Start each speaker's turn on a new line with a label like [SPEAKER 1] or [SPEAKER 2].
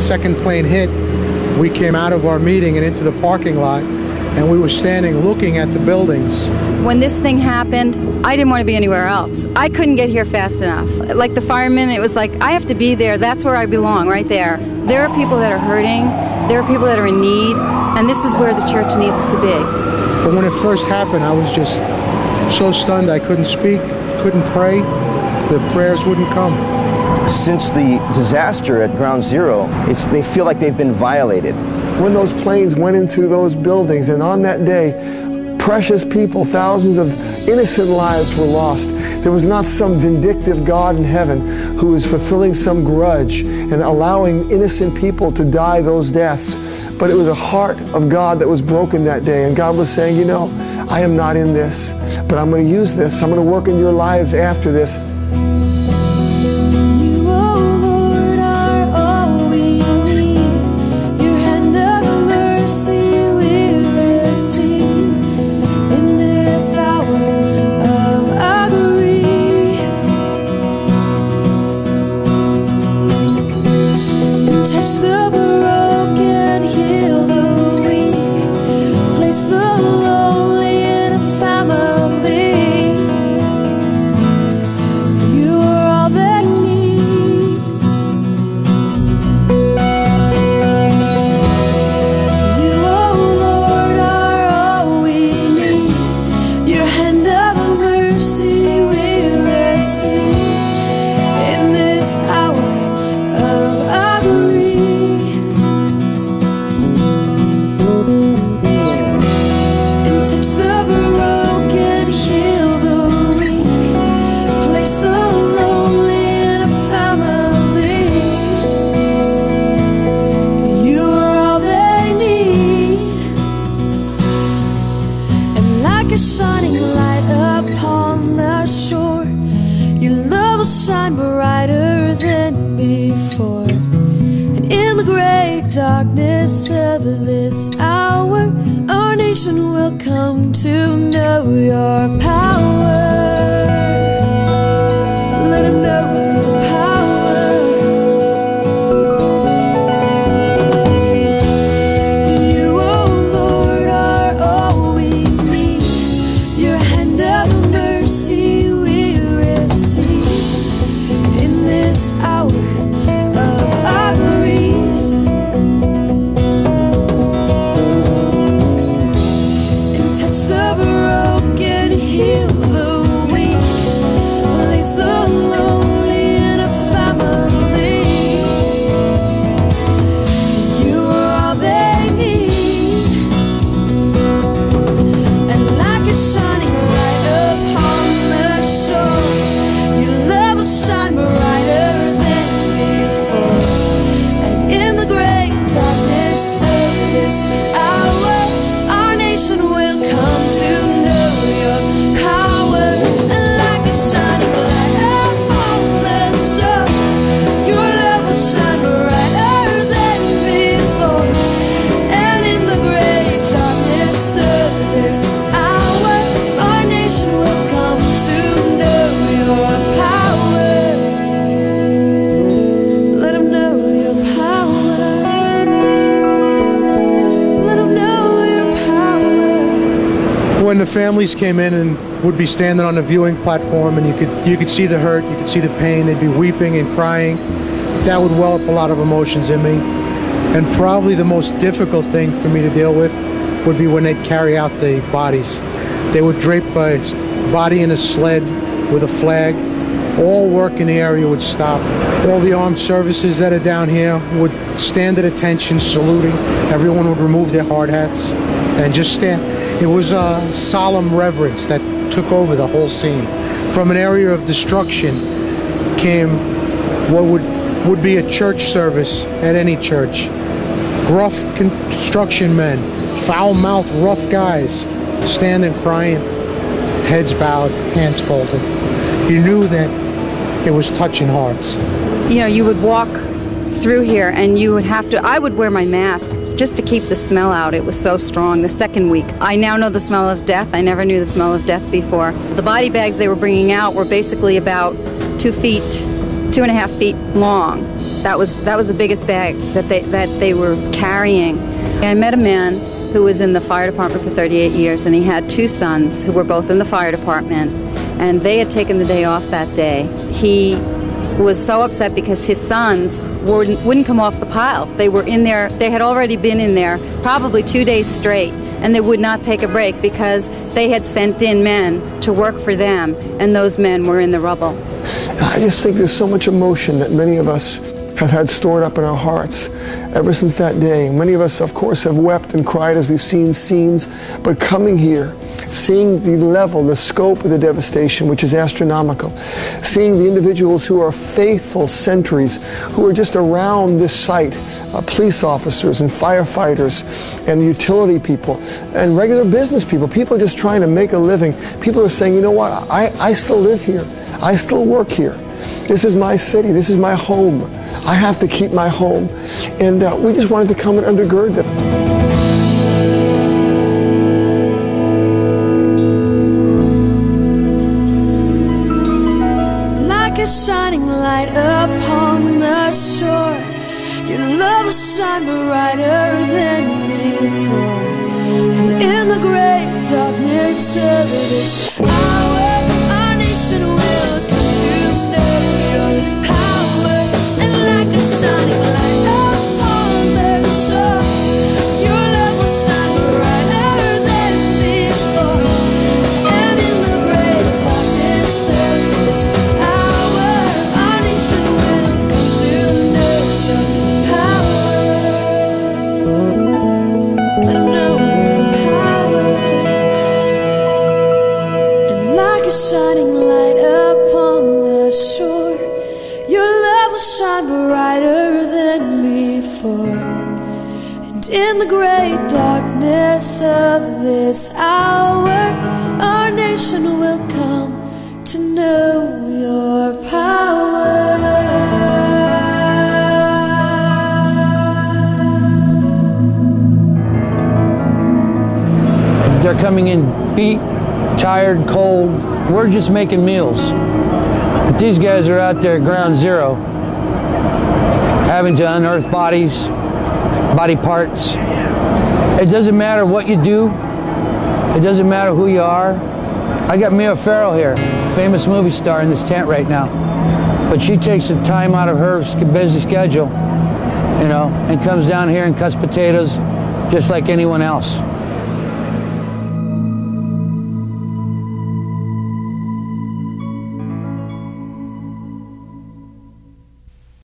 [SPEAKER 1] second plane hit, we came out of our meeting and into the parking lot, and we were standing looking at the buildings.
[SPEAKER 2] When this thing happened, I didn't want to be anywhere else. I couldn't get here fast enough. Like the firemen, it was like, I have to be there. That's where I belong, right there. There are people that are hurting. There are people that are in need. And this is where the church needs to be.
[SPEAKER 1] But when it first happened, I was just so stunned I couldn't speak, couldn't pray. The prayers wouldn't come.
[SPEAKER 3] Since the disaster at Ground Zero, they feel like they've been violated.
[SPEAKER 4] When those planes went into those buildings, and on that day, precious people, thousands of innocent lives were lost. There was not some vindictive God in heaven who was fulfilling some grudge and allowing innocent people to die those deaths. But it was a heart of God that was broken that day, and God was saying, you know, I am not in this, but I'm going to use this. I'm going to work in your lives after this.
[SPEAKER 5] Shining light upon the shore, your love will shine brighter than before. And in the great darkness of this hour, our nation will come to know your power. Let them know your power.
[SPEAKER 1] When the families came in and would be standing on the viewing platform, and you could see the hurt, you could see the pain, they'd be weeping and crying, that would well up a lot of emotions in me. And probably the most difficult thing for me to deal with would be when they'd carry out the bodies. They would drape a body in a sled with a flag. All work in the area would stop. All the armed services that are down here would stand at attention, saluting. Everyone would remove their hard hats and just stand. It was a solemn reverence that took over the whole scene. From an area of destruction came what would be a church service at any church. Gruff construction men, foul-mouthed, rough guys, standing crying, heads bowed, hands folded. You knew that it was touching hearts.
[SPEAKER 2] You know, you would walk through here and you would have to, I would wear my mask just to keep the smell out. It was so strong. The second week, I now know the smell of death. I never knew the smell of death before. The body bags they were bringing out were basically about 2 feet 2.5 feet long. That was the biggest bag that they were carrying. I met a man who was in the fire department for 38 years, and he had 2 sons who were both in the fire department, and they had taken the day off that day. He was so upset because his sons wouldn't come off the pile. They were in there, they had already been in there probably 2 days straight, and they would not take a break because they had sent in men to work for them, and those men were in the rubble.
[SPEAKER 4] I just think there's so much emotion that many of us have had stored up in our hearts ever since that day. Many of us, of course, have wept and cried as we've seen scenes, but coming here, seeing the level, the scope of the devastation, which is astronomical, seeing the individuals who are faithful sentries, who are just around this site, police officers and firefighters and utility people and regular business people, people just trying to make a living. People are saying, you know what, I still live here. I still work here. This is my city. This is my home. I have to keep my home. And we just wanted to come and undergird them.
[SPEAKER 5] Like a shining light upon the shore, your love will shine brighter than before. And in the great darkness of this hour, our nation will come to know your power. And like a shining light upon the shore, your love will shine brighter than before. And in the great darkness of this hour, our nation will come to know your power. Know your power. And like a shining light upon the shore, your love will shine brighter than before. And in the great darkness of this hour, our nation will come to know your power.
[SPEAKER 6] They're coming in beat, tired, cold. We're just making meals. But these guys are out there at ground zero, having to unearth bodies, body parts. It doesn't matter what you do. It doesn't matter who you are. I got Mia Farrow here, famous movie star, in this tent right now. But she takes the time out of her busy schedule, you know, and comes down here and cuts potatoes just like anyone else.